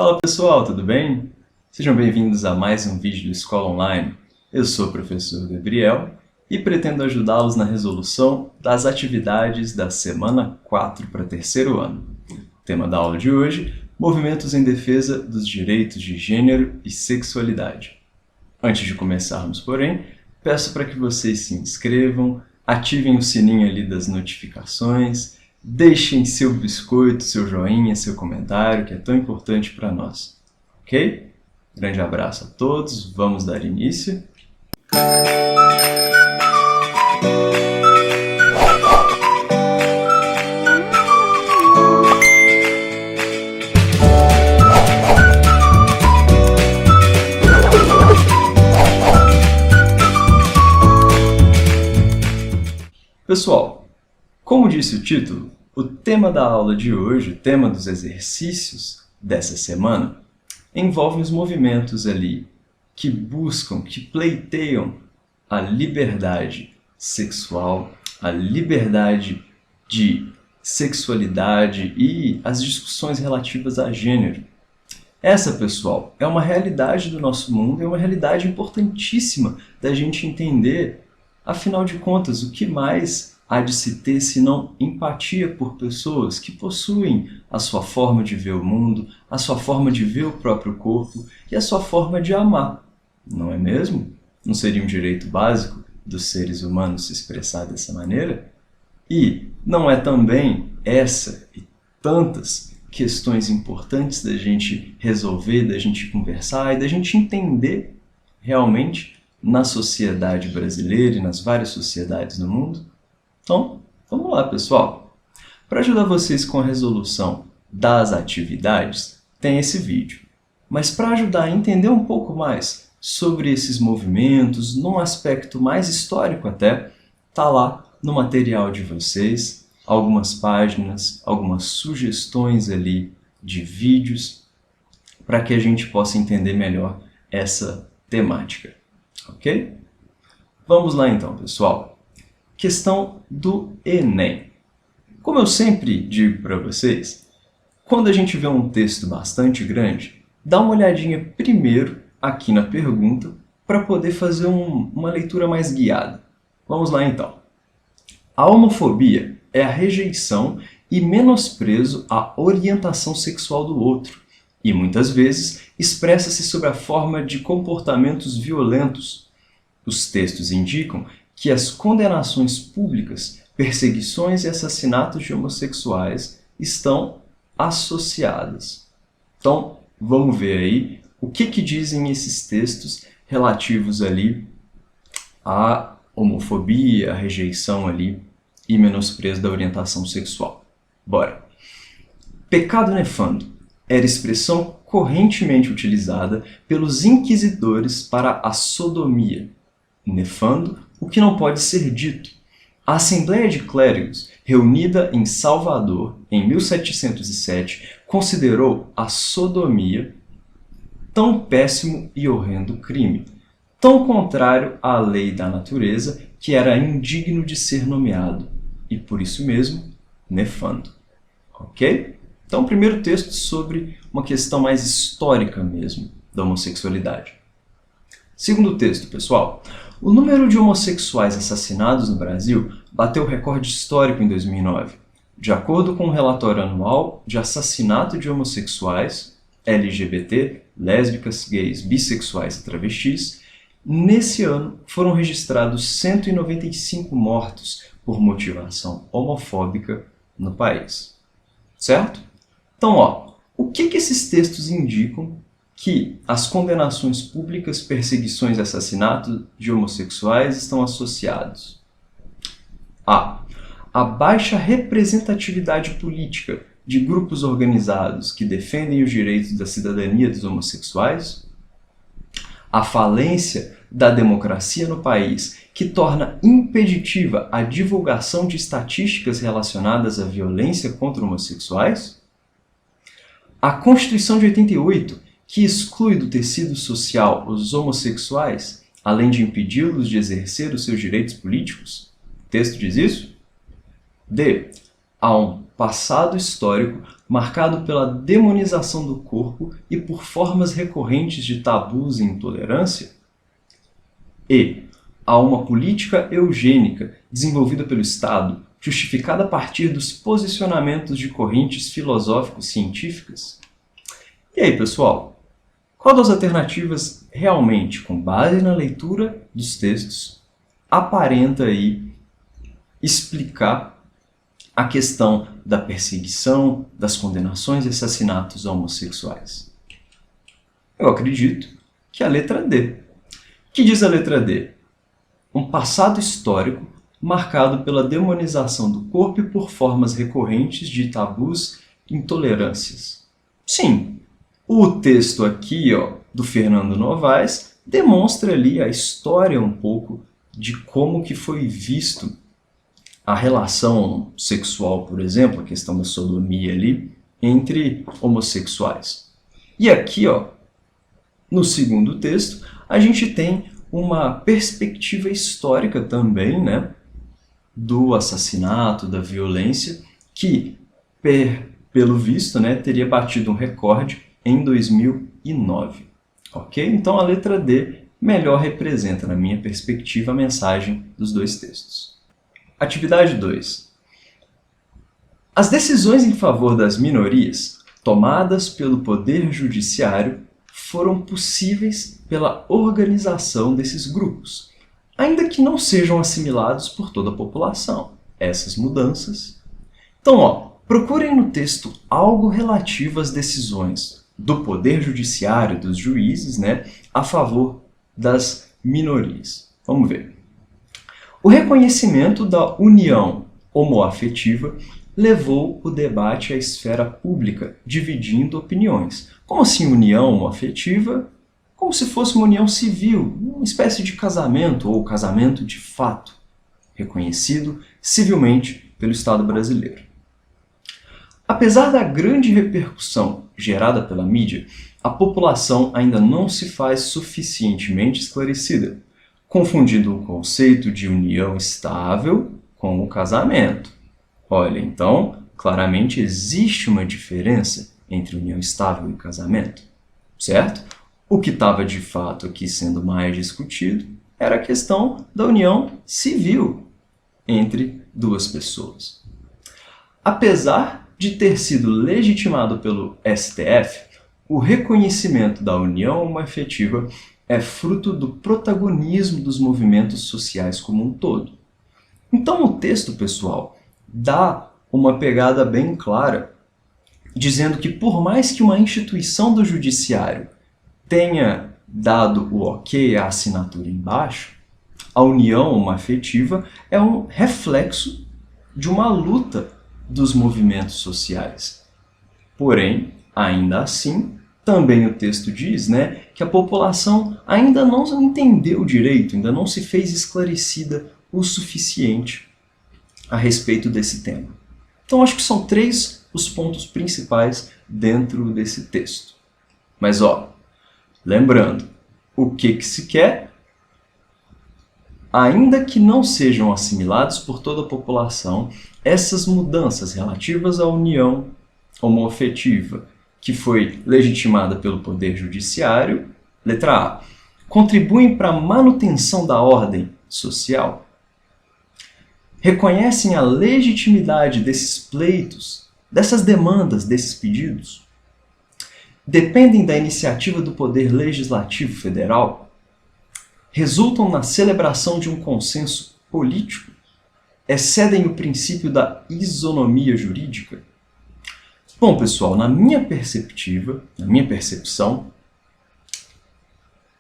Fala pessoal, tudo bem? Sejam bem-vindos a mais um vídeo do Escola Online. Eu sou o professor Gabriel e pretendo ajudá-los na resolução das atividades da semana 4 para terceiro ano. O tema da aula de hoje, movimentos em defesa dos direitos de gênero e sexualidade. Antes de começarmos, porém, peço para que vocês se inscrevam, ativem o sininho ali das notificações, deixem seu biscoito, seu joinha, seu comentário, que é tão importante para nós. Ok? Grande abraço a todos, vamos dar início. Pessoal, como disse o título, o tema da aula de hoje, o tema dos exercícios dessa semana, envolve os movimentos ali que buscam, que pleiteiam a liberdade sexual, a liberdade de sexualidade e as discussões relativas a gênero. Essa, pessoal, é uma realidade do nosso mundo, é uma realidade importantíssima da gente entender. Afinal de contas, o que mais há de se ter senão empatia por pessoas que possuem a sua forma de ver o mundo, a sua forma de ver o próprio corpo e a sua forma de amar, não é mesmo? Não seria um direito básico dos seres humanos se expressar dessa maneira? E não é também essa e tantas questões importantes da gente resolver, da gente conversar e da gente entender realmente na sociedade brasileira e nas várias sociedades do mundo? Então, vamos lá, pessoal. Para ajudar vocês com a resolução das atividades, tem esse vídeo. Mas para ajudar a entender um pouco mais sobre esses movimentos, num aspecto mais histórico até, tá lá no material de vocês, algumas páginas, algumas sugestões ali de vídeos, para que a gente possa entender melhor essa temática. Ok? Vamos lá então, pessoal. Questão do Enem. Como eu sempre digo para vocês, quando a gente vê um texto bastante grande, dá uma olhadinha primeiro aqui na pergunta para poder fazer uma leitura mais guiada. Vamos lá então. A homofobia é a rejeição e menosprezo à orientação sexual do outro e muitas vezes expressa-se sob a forma de comportamentos violentos. Os textos indicam que as condenações públicas, perseguições e assassinatos de homossexuais estão associadas. Então, vamos ver aí o que dizem esses textos relativos ali à homofobia, à rejeição ali e menosprezo da orientação sexual. Bora! Pecado nefando era expressão correntemente utilizada pelos inquisidores para a sodomia, nefando o que não pode ser dito. A Assembleia de Clérigos, reunida em Salvador em 1707, considerou a sodomia tão péssimo e horrendo crime, tão contrário à lei da natureza, que era indigno de ser nomeado, e por isso mesmo, nefando. Ok? Então, primeiro texto sobre uma questão mais histórica mesmo da homossexualidade. Segundo texto, pessoal. O número de homossexuais assassinados no Brasil bateu recorde histórico em 2009. De acordo com o relatório anual de assassinato de homossexuais, LGBT, lésbicas, gays, bissexuais e travestis, nesse ano foram registrados 195 mortos por motivação homofóbica no país. Certo? Então, o que esses textos indicam que as condenações públicas, perseguições e assassinatos de homossexuais estão associados? A. A baixa representatividade política de grupos organizados que defendem os direitos da cidadania dos homossexuais. A falência da democracia no país, que torna impeditiva a divulgação de estatísticas relacionadas à violência contra homossexuais. A Constituição de 88, que exclui do tecido social os homossexuais, além de impedi-los de exercer os seus direitos políticos? O texto diz isso? D. Há um passado histórico marcado pela demonização do corpo e por formas recorrentes de tabus e intolerância? E há uma política eugênica desenvolvida pelo Estado, justificada a partir dos posicionamentos de correntes filosóficos científicas? E aí, pessoal? Qual das alternativas realmente, com base na leitura dos textos, aparenta aí explicar a questão da perseguição, das condenações e assassinatos a homossexuais? Eu acredito que a letra D. O que diz a letra D? Um passado histórico marcado pela demonização do corpo e por formas recorrentes de tabus e intolerâncias. Sim, o texto aqui, do Fernando Novaes, demonstra ali a história um pouco de como que foi visto a relação sexual, por exemplo, a questão da sodomia ali, entre homossexuais. E aqui, no segundo texto, a gente tem uma perspectiva histórica também, né, do assassinato, da violência, que, pelo visto, né, teria batido um recorde em 2009. Ok? Então a letra D melhor representa, na minha perspectiva, a mensagem dos dois textos. Atividade 2. As decisões em favor das minorias, tomadas pelo Poder Judiciário, foram possíveis pela organização desses grupos, ainda que não sejam assimilados por toda a população. Essas mudanças. Então, procurem no texto algo relativo às decisões do Poder Judiciário, dos juízes, né, a favor das minorias. Vamos ver. O reconhecimento da união homoafetiva levou o debate à esfera pública, dividindo opiniões. Como assim união homoafetiva? Como se fosse uma união civil, uma espécie de casamento ou casamento de fato, reconhecido civilmente pelo Estado brasileiro. Apesar da grande repercussão gerada pela mídia, a população ainda não se faz suficientemente esclarecida, confundindo o conceito de união estável com o casamento. Olha, então, claramente existe uma diferença entre união estável e casamento, certo? O que estava de fato aqui sendo mais discutido era a questão da união civil entre duas pessoas. Apesar de ter sido legitimado pelo STF, o reconhecimento da união homoafetiva é fruto do protagonismo dos movimentos sociais como um todo. Então o texto, pessoal, dá uma pegada bem clara, dizendo que por mais que uma instituição do judiciário tenha dado o ok, a assinatura embaixo, a união homoafetiva é um reflexo de uma luta dos movimentos sociais. Porém, ainda assim, também o texto diz, né, que a população ainda não entendeu direito, ainda não se fez esclarecida o suficiente a respeito desse tema. Então, acho que são 3 os pontos principais dentro desse texto. Mas, lembrando, o que se quer? Ainda que não sejam assimilados por toda a população, essas mudanças relativas à união homoafetiva, que foi legitimada pelo Poder Judiciário, letra A, contribuem para a manutenção da ordem social, reconhecem a legitimidade desses pleitos, dessas demandas, desses pedidos, dependem da iniciativa do Poder Legislativo Federal, resultam na celebração de um consenso político, excedem o princípio da isonomia jurídica. Bom, pessoal, na minha percepção,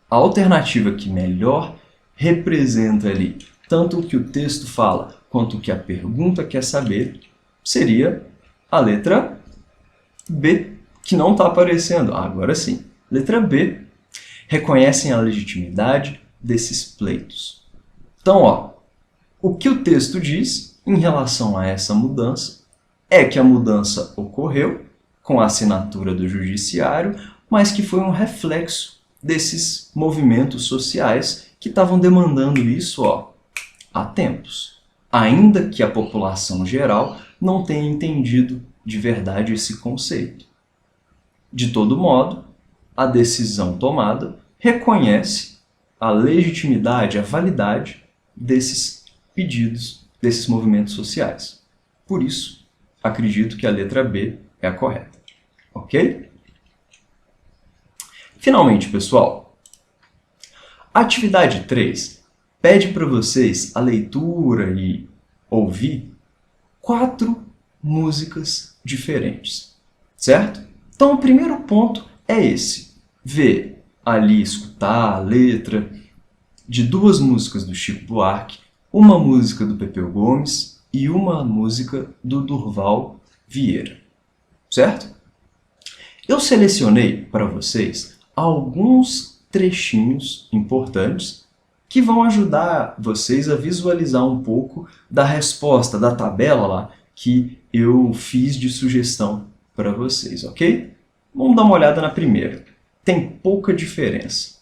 a alternativa que melhor representa ali tanto o que o texto fala quanto o que a pergunta quer saber seria a letra B, que não está aparecendo. Agora sim. Letra B. Reconhecem a legitimidade desses pleitos. Então, o que o texto diz em relação a essa mudança é que a mudança ocorreu com a assinatura do judiciário, mas que foi um reflexo desses movimentos sociais que estavam demandando isso há tempos, ainda que a população geral não tenha entendido de verdade esse conceito. De todo modo, a decisão tomada reconhece a legitimidade, a validade desses pedidos, desses movimentos sociais. Por isso, acredito que a letra B é a correta. Ok? Finalmente, pessoal, a atividade 3 pede para vocês a leitura e ouvir 4 músicas diferentes, certo? Então, o primeiro ponto é esse. Ver ali, escutar a letra de 2 músicas do Chico Buarque, uma música do Pepeu Gomes e uma música do Durval Vieira, certo? Eu selecionei para vocês alguns trechinhos importantes que vão ajudar vocês a visualizar um pouco da resposta, da tabela lá que eu fiz de sugestão para vocês, ok? Vamos dar uma olhada na primeira. Tem pouca diferença.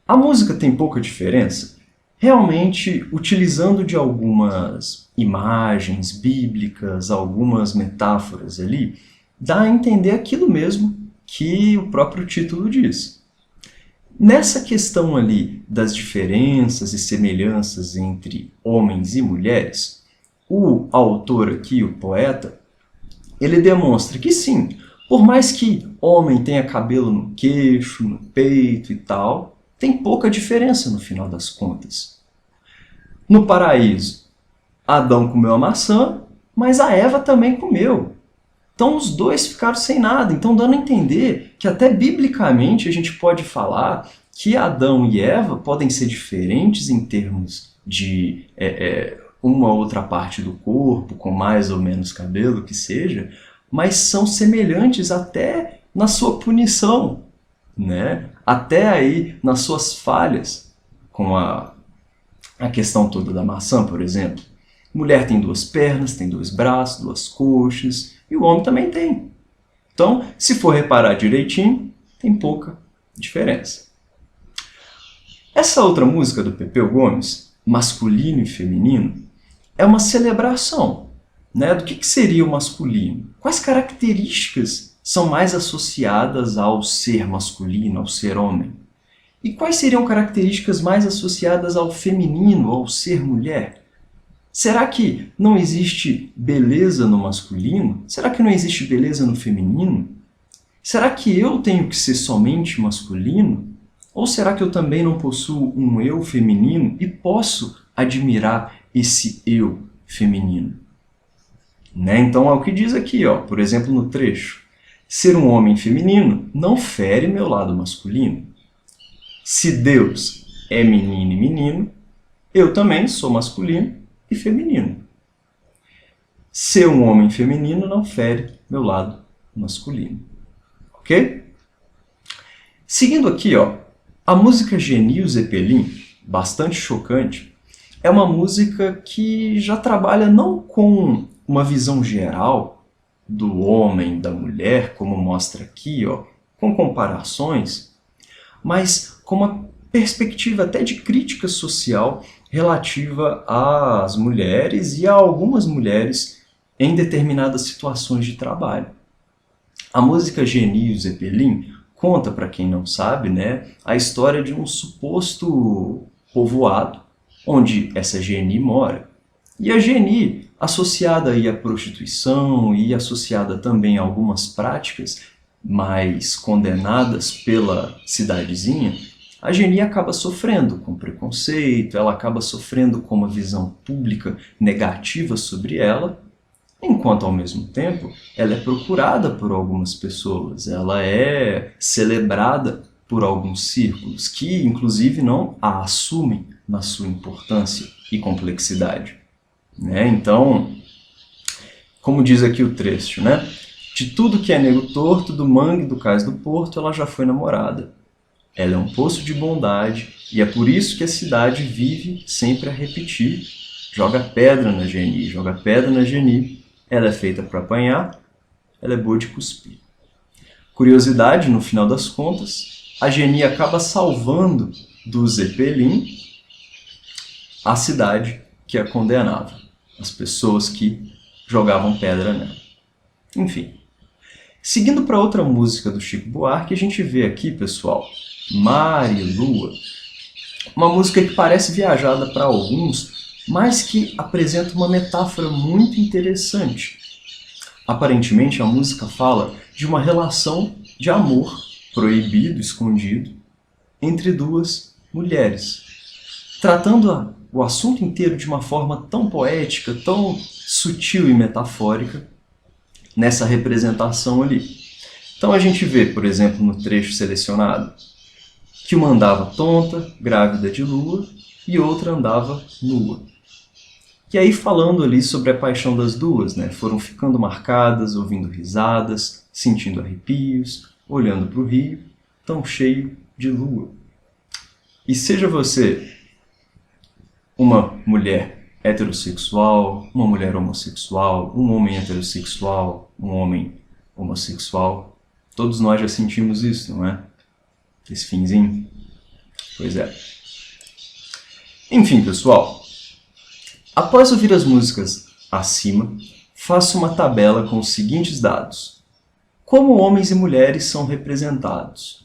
A música Tem Pouca Diferença, realmente utilizando de algumas imagens bíblicas, algumas metáforas ali, dá a entender aquilo mesmo que o próprio título diz. Nessa questão ali das diferenças e semelhanças entre homens e mulheres, o autor aqui, o poeta, ele demonstra que sim, por mais que homem tenha cabelo no queixo, no peito e tal, tem pouca diferença no final das contas. No paraíso, Adão comeu a maçã, mas a Eva também comeu. Então os dois ficaram sem nada, então dando a entender que até biblicamente a gente pode falar que Adão e Eva podem ser diferentes em termos de uma outra parte do corpo, com mais ou menos cabelo, que seja, mas são semelhantes até na sua punição, né? Até aí nas suas falhas, com a questão toda da maçã, por exemplo. Mulher tem 2 pernas, tem 2 braços, 2 coxas, e o homem também tem. Então, se for reparar direitinho, tem pouca diferença. Essa outra música do Pepeu Gomes, Masculino e Feminino, é uma celebração, né? Do que seria o masculino? Quais características são mais associadas ao ser masculino, ao ser homem? E quais seriam características mais associadas ao feminino, ao ser mulher? Será que não existe beleza no masculino? Será que não existe beleza no feminino? Será que eu tenho que ser somente masculino? Ou será que eu também não possuo um eu feminino e posso admirar esse eu feminino? Né? Então é o que diz aqui, ó, por exemplo, no trecho. Ser um homem feminino não fere meu lado masculino. Se Deus é menino e menino, eu também sou masculino e feminino. Ser um homem feminino não fere meu lado masculino. Ok? Seguindo aqui, ó, a música Genil Zeppelin, bastante chocante, é uma música que já trabalha não com uma visão geral do homem, da mulher, como mostra aqui, ó, com comparações, mas com uma perspectiva até de crítica social relativa às mulheres e a algumas mulheres em determinadas situações de trabalho. A música Genil Zeppelin conta, para quem não sabe, né, a história de um suposto povoado onde essa Geni mora. E a Geni, associada aí à prostituição e associada também a algumas práticas mais condenadas pela cidadezinha, a Geni acaba sofrendo com preconceito, ela acaba sofrendo com uma visão pública negativa sobre ela, enquanto ao mesmo tempo ela é procurada por algumas pessoas, ela é celebrada por alguns círculos que inclusive não a assumem na sua importância e complexidade. Né? Então, como diz aqui o trecho, né? De tudo que é nego torto, do mangue, do cais do porto, ela já foi namorada. Ela é um poço de bondade e é por isso que a cidade vive sempre a repetir. Joga pedra na Geni, joga pedra na Geni. Ela é feita para apanhar, ela é boa de cuspir. Curiosidade, no final das contas, a Geni acaba salvando do Zeppelin a cidade que a condenava, as pessoas que jogavam pedra nela. Enfim. Seguindo para outra música do Chico Buarque, a gente vê aqui, pessoal, Mar e Lua. Uma música que parece viajada para alguns, mas que apresenta uma metáfora muito interessante. Aparentemente, a música fala de uma relação de amor proibido, escondido, entre duas mulheres, tratando o assunto inteiro de uma forma tão poética, tão sutil e metafórica, nessa representação ali. Então a gente vê, por exemplo, no trecho selecionado, que uma andava tonta, grávida de lua, e outra andava nua. E aí falando ali sobre a paixão das duas, né? Foram ficando marcadas, ouvindo risadas, sentindo arrepios, olhando para o rio, tão cheio de lua. E seja você uma mulher heterossexual, uma mulher homossexual, um homem heterossexual, um homem homossexual, todos nós já sentimos isso, não é? Esse finzinho? Pois é. Enfim, pessoal, após ouvir as músicas acima, faço uma tabela com os seguintes dados. Como homens e mulheres são representados?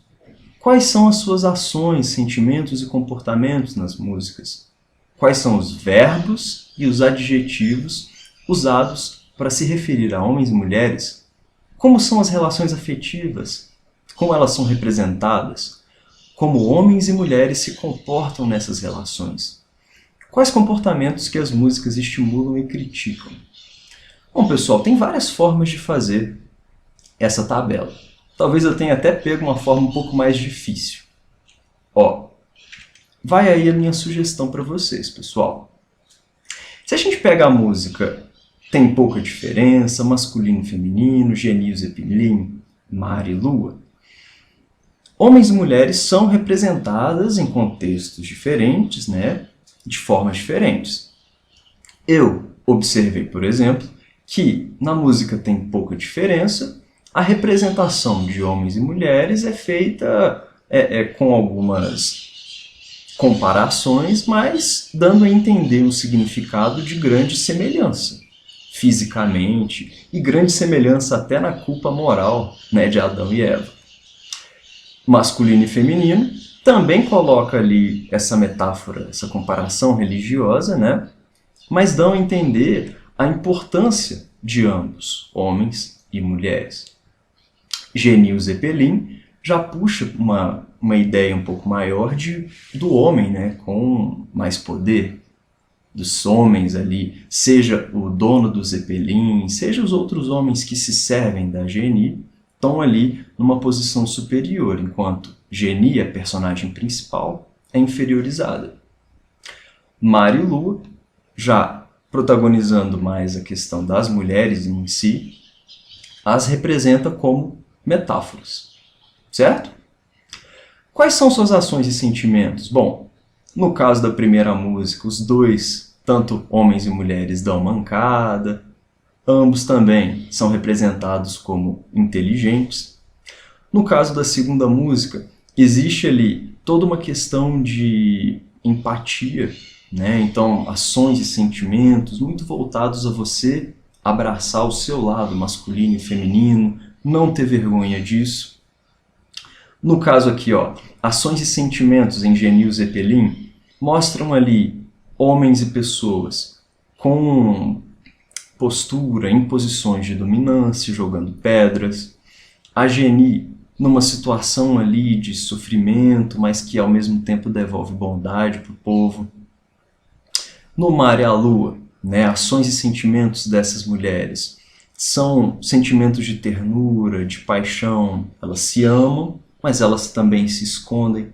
Quais são as suas ações, sentimentos e comportamentos nas músicas? Quais são os verbos e os adjetivos usados para se referir a homens e mulheres? Como são as relações afetivas? Como elas são representadas? Como homens e mulheres se comportam nessas relações? Quais comportamentos que as músicas estimulam e criticam? Bom, pessoal, tem várias formas de fazer essa tabela. Talvez eu tenha até pego uma forma um pouco mais difícil. Vai aí a minha sugestão para vocês, pessoal. Se a gente pega a música Tem Pouca Diferença, Masculino e Feminino, Genil, Zeppelin, Mar e Lua, homens e mulheres são representadas em contextos diferentes, né? De formas diferentes. Eu observei, por exemplo, que na música Tem Pouca Diferença, a representação de homens e mulheres é feita com algumas comparações, mas dando a entender um significado de grande semelhança, fisicamente, e grande semelhança até na culpa moral, né, de Adão e Eva. Masculino e feminino também coloca ali essa metáfora, essa comparação religiosa, né, mas dão a entender a importância de ambos, homens e mulheres. Genil Zeppelin já puxa uma ideia um pouco maior do homem, né, com mais poder, dos homens ali, seja o dono do Zeppelin, seja os outros homens que se servem da Geni, estão ali numa posição superior, enquanto Geni, a personagem principal, é inferiorizada. Mar e Lua, já protagonizando mais a questão das mulheres em si, as representa como metáforas, certo? Quais são suas ações e sentimentos? Bom, no caso da primeira música, os dois, tanto homens e mulheres, dão mancada, ambos também são representados como inteligentes. No caso da segunda música, existe ali toda uma questão de empatia, né? Então, ações e sentimentos muito voltados a você abraçar o seu lado masculino e feminino, não ter vergonha disso. No caso aqui, ações e sentimentos em Genil Zeppelin mostram ali homens e pessoas com postura em posições de dominância, jogando pedras. A Geni numa situação ali de sofrimento, mas que ao mesmo tempo devolve bondade para o povo. No Mar e a Lua, né, ações e sentimentos dessas mulheres são sentimentos de ternura, de paixão. Elas se amam, mas elas também se escondem.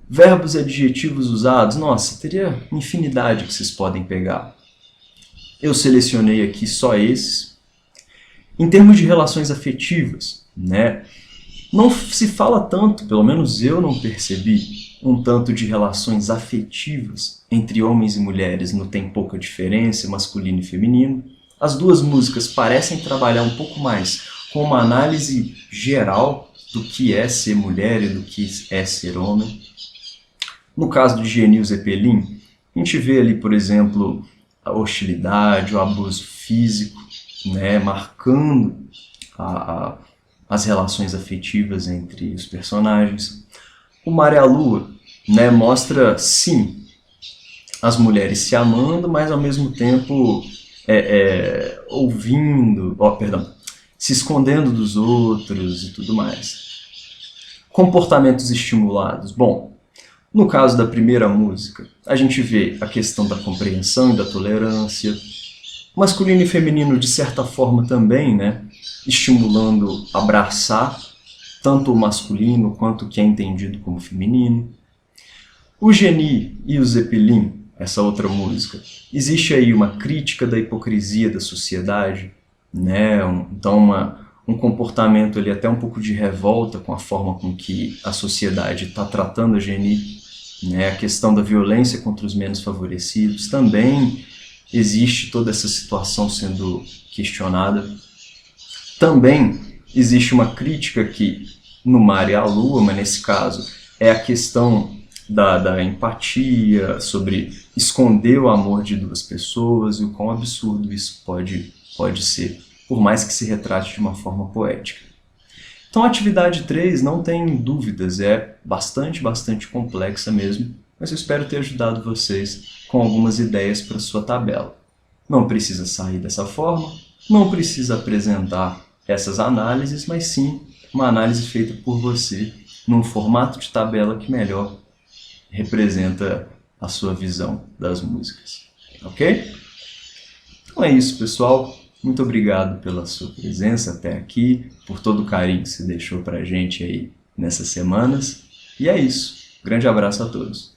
Verbos e adjetivos usados, nossa, teria infinidade que vocês podem pegar. Eu selecionei aqui só esses. Em termos de relações afetivas, né, não se fala tanto, pelo menos eu não percebi, um tanto de relações afetivas entre homens e mulheres no Tem Pouca Diferença, masculino e feminino. As duas músicas parecem trabalhar um pouco mais com uma análise geral do que é ser mulher e do que é ser homem. No caso de Genil Zeppelin, a gente vê ali, por exemplo, a hostilidade, o abuso físico, né, marcando as relações afetivas entre os personagens. O Mar e a Lua, né, mostra, sim, as mulheres se amando, mas ao mesmo tempo se escondendo dos outros e tudo mais. Comportamentos estimulados. Bom, no caso da primeira música, a gente vê a questão da compreensão e da tolerância, masculino e feminino de certa forma também, né, estimulando abraçar tanto o masculino quanto o que é entendido como feminino. O Genie e o Zeppelin, essa outra música, existe aí uma crítica da hipocrisia da sociedade, né? Então um comportamento ali até um pouco de revolta com a forma com que a sociedade está tratando a Genie, né? A questão da violência contra os menos favorecidos, também existe toda essa situação sendo questionada. Também existe uma crítica aqui no Mar e a Lua, mas nesse caso é a questão da empatia, sobre esconder o amor de duas pessoas e o quão absurdo isso pode ser, por mais que se retrate de uma forma poética. Então a atividade 3, não tem dúvidas, é bastante complexa mesmo, mas eu espero ter ajudado vocês com algumas ideias para sua tabela. Não precisa sair dessa forma, não precisa apresentar essas análises, mas sim uma análise feita por você num formato de tabela que melhor representa a sua visão das músicas, ok? Então é isso, pessoal. Muito obrigado pela sua presença até aqui, por todo o carinho que você deixou pra gente aí nessas semanas. E é isso. Grande abraço a todos.